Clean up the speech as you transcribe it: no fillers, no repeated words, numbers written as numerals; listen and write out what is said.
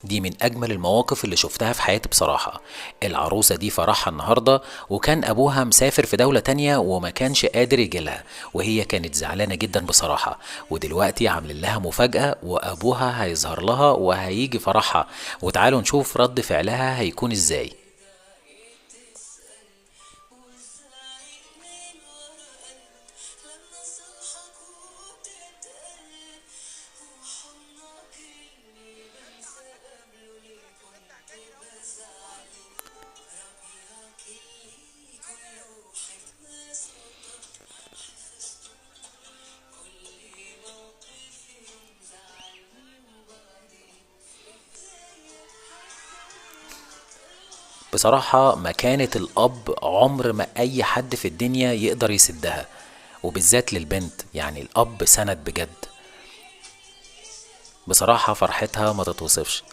دي من أجمل المواقف اللي شفتها في حياتي بصراحة. العروسة دي فرحها النهاردة، وكان أبوها مسافر في دولة تانية وما كانش قادر يجيلها، وهي كانت زعلانة جدا بصراحة. ودلوقتي عاملين لها مفاجأة، وأبوها هيظهر لها وهيجي فرحها. وتعالوا نشوف رد فعلها هيكون ازاي. بصراحة مكانة الأب عمر ما أي حد في الدنيا يقدر يسدها، وبالذات للبنت، يعني الأب سند بجد. بصراحة فرحتها ما تتوصفش.